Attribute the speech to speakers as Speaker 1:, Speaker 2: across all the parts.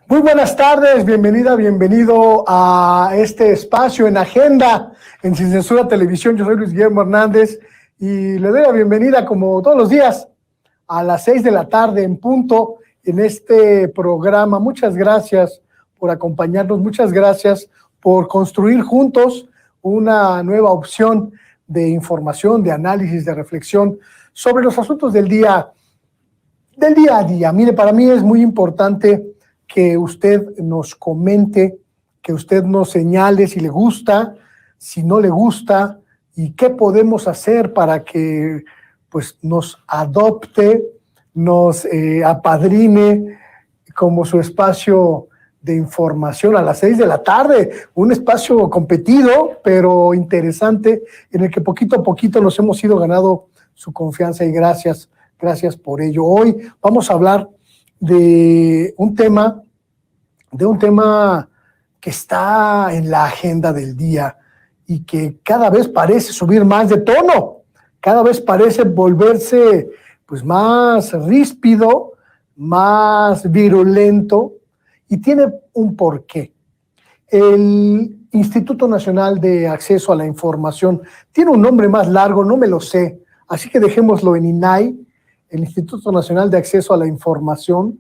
Speaker 1: Muy buenas tardes, bienvenida, bienvenido a este espacio en Agenda, en Sin Censura Televisión. Yo soy Luis Guillermo Hernández y le doy la bienvenida, como todos los días, a las 6 de la tarde en punto en este programa. Muchas gracias por acompañarnos, muchas gracias por construir juntos una nueva opción de información, de análisis, de reflexión sobre los asuntos del día a día. Mire, para mí es muy importante que usted nos comente, que usted nos señale si le gusta, si no le gusta, y qué podemos hacer para que pues, nos adopte, nos apadrine como su espacio de información a las 6 de la tarde, un espacio competido, pero interesante, en el que poquito a poquito nos hemos ido ganando su confianza y gracias por ello. Hoy vamos a hablar de un tema que está en la agenda del día y que cada vez parece subir más de tono, cada vez parece volverse pues más ríspido, más virulento, y tiene un porqué. El Instituto Nacional de Acceso a la Información tiene un nombre más largo, no me lo sé, así que dejémoslo en INAI, el Instituto Nacional de Acceso a la Información,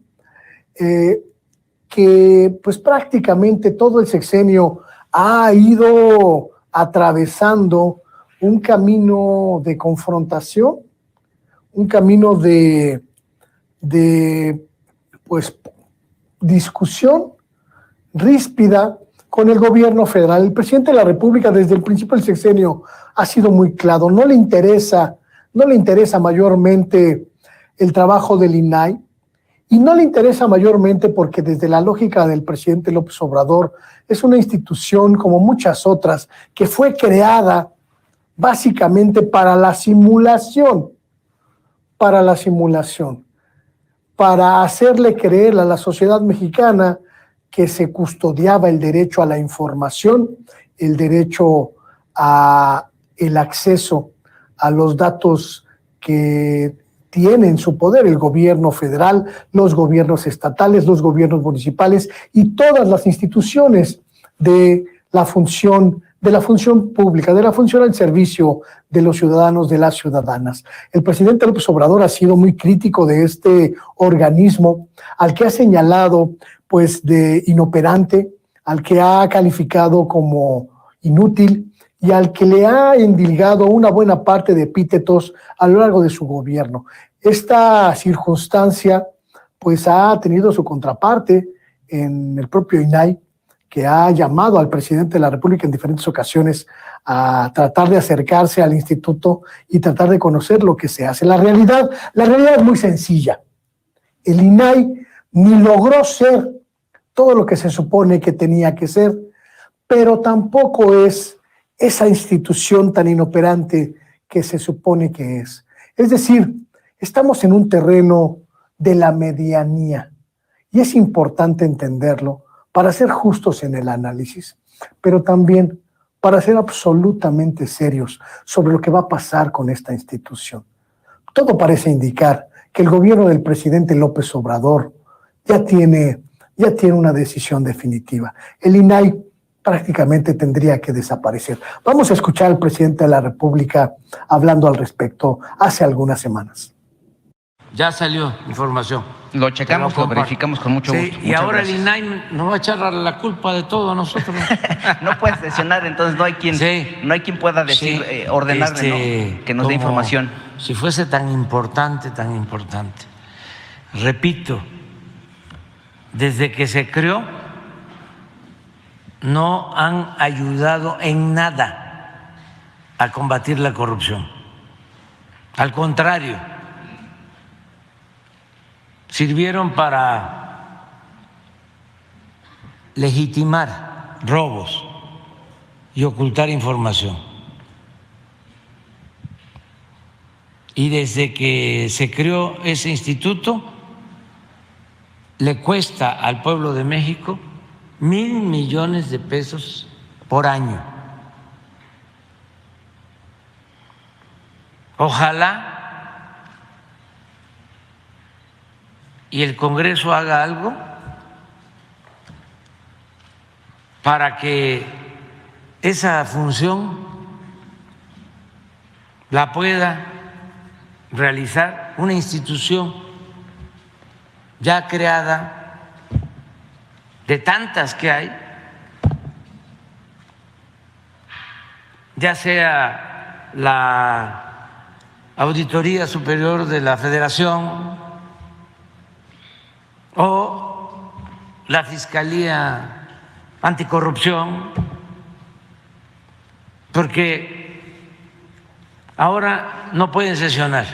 Speaker 1: que pues prácticamente todo el sexenio ha ido atravesando un camino de confrontación, un camino de pues discusión ríspida con el gobierno federal. El presidente de la República desde el principio del sexenio ha sido muy claro, no le interesa mayormente el trabajo del INAI, y no le interesa mayormente porque desde la lógica del presidente López Obrador es una institución como muchas otras que fue creada básicamente para la simulación, para hacerle creer a la sociedad mexicana que se custodiaba el derecho a la información, el derecho a el acceso a los datos que tiene en su poder el gobierno federal, los gobiernos estatales, los gobiernos municipales y todas las instituciones de la función pública, de la función al servicio de los ciudadanos, de las ciudadanas. El presidente López Obrador ha sido muy crítico de este organismo, al que ha señalado pues de inoperante, al que ha calificado como inútil y al que le ha endilgado una buena parte de epítetos a lo largo de su gobierno. Esta circunstancia pues ha tenido su contraparte en el propio INAI, que ha llamado al presidente de la República en diferentes ocasiones a tratar de acercarse al instituto y tratar de conocer lo que se hace. La realidad es muy sencilla. El INAI ni logró ser todo lo que se supone que tenía que ser, pero tampoco es esa institución tan inoperante que se supone que es. Es decir, estamos en un terreno de la medianía y es importante entenderlo para ser justos en el análisis, pero también para ser absolutamente serios sobre lo que va a pasar con esta institución. Todo parece indicar que el gobierno del presidente López Obrador ya tiene una decisión definitiva. El INAI prácticamente tendría que desaparecer. Vamos a escuchar al presidente de la República hablando al respecto hace algunas semanas.
Speaker 2: Ya salió información.
Speaker 3: Lo checamos, lo verificamos con mucho gusto.
Speaker 2: Y ahora gracias. El INAI nos va a echar la culpa de todo a nosotros.
Speaker 3: No puede sesionar, entonces no hay quien pueda decir, ordenarle que nos dé información.
Speaker 2: Si fuese tan importante. Repito, desde que se creó no han ayudado en nada a combatir la corrupción. Al contrario, sirvieron para legitimar robos y ocultar información. Y desde que se creó ese instituto, le cuesta al pueblo de México 1,000 millones de pesos por año. Ojalá y el Congreso haga algo para que esa función la pueda realizar una institución ya creada de tantas que hay, ya sea la Auditoría Superior de la Federación o la Fiscalía Anticorrupción, porque ahora no pueden sesionar,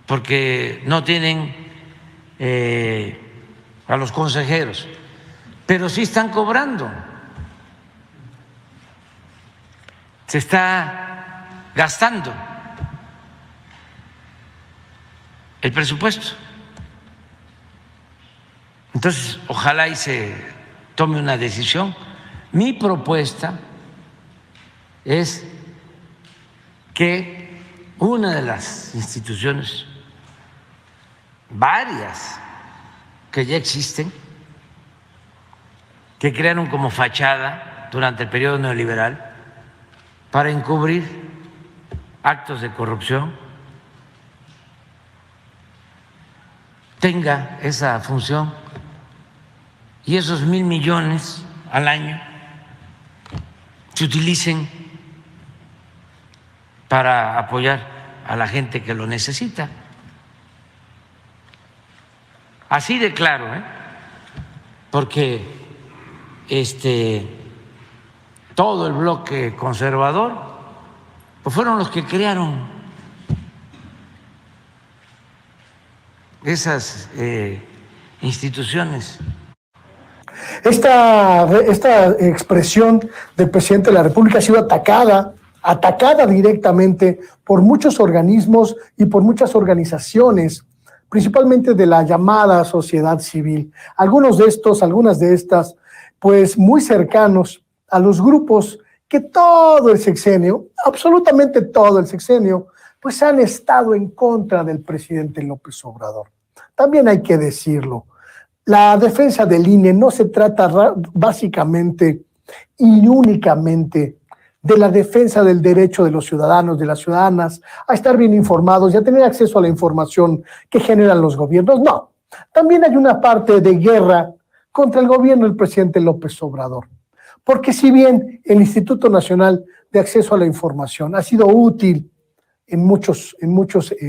Speaker 2: porque no tienen a los consejeros, pero sí están cobrando. Se está gastando el presupuesto. Entonces, ojalá y se tome una decisión. Mi propuesta es que una de las instituciones, varias que ya existen, que crearon como fachada durante el periodo neoliberal para encubrir actos de corrupción, tenga esa función y esos 1.000 millones al año se utilicen para apoyar a la gente que lo necesita. Así de claro, porque todo el bloque conservador pues fueron los que crearon esas instituciones.
Speaker 1: Esta expresión del presidente de la República ha sido atacada directamente por muchos organismos y por muchas organizaciones, principalmente de la llamada sociedad civil. Algunas de estas, pues muy cercanos a los grupos que todo el sexenio, absolutamente todo el sexenio, pues han estado en contra del presidente López Obrador. También hay que decirlo, la defensa del INE no se trata básicamente y únicamente de la defensa del derecho de los ciudadanos, de las ciudadanas, a estar bien informados y a tener acceso a la información que generan los gobiernos. No, también hay una parte de guerra contra el gobierno del presidente López Obrador. Porque si bien el Instituto Nacional de Acceso a la Información ha sido útil en muchos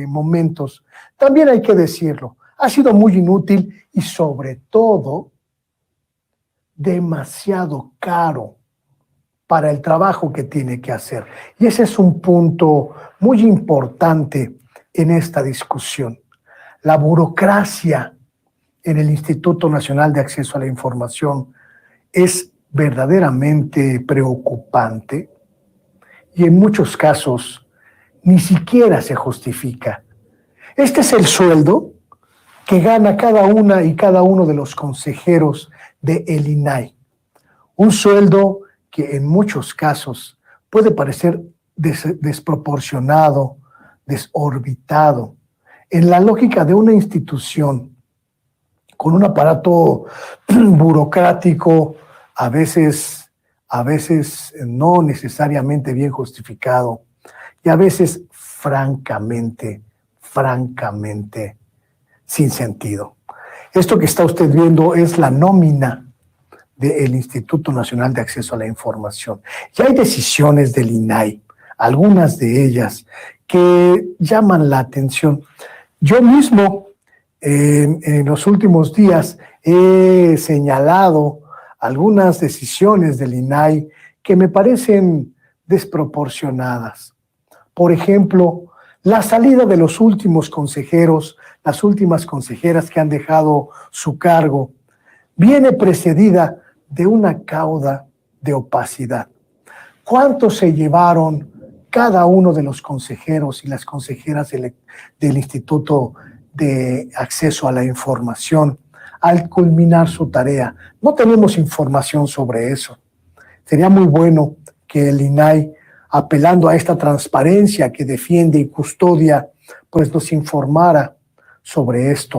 Speaker 1: momentos, también hay que decirlo, ha sido muy inútil y sobre todo demasiado caro para el trabajo que tiene que hacer. Y ese es un punto muy importante en esta discusión. La burocracia en el Instituto Nacional de Acceso a la Información es verdaderamente preocupante y en muchos casos ni siquiera se justifica. Este es el sueldo que gana cada una y cada uno de los consejeros de el INAI. Un sueldo que en muchos casos puede parecer desproporcionado, desorbitado, en la lógica de una institución con un aparato burocrático, a veces no necesariamente bien justificado, y a veces francamente sin sentido. Esto que está usted viendo es la nómina del Instituto Nacional de Acceso a la Información. Y hay decisiones del INAI, algunas de ellas, que llaman la atención. Yo mismo, en los últimos días, he señalado algunas decisiones del INAI que me parecen desproporcionadas. Por ejemplo, la salida de los últimos consejeros, las últimas consejeras que han dejado su cargo, viene precedida de una cauda de opacidad. ¿Cuánto se llevaron cada uno de los consejeros y las consejeras del Instituto de Acceso a la Información al culminar su tarea? No tenemos información sobre eso. Sería muy bueno que el INAI, apelando a esta transparencia que defiende y custodia, pues nos informara sobre esto.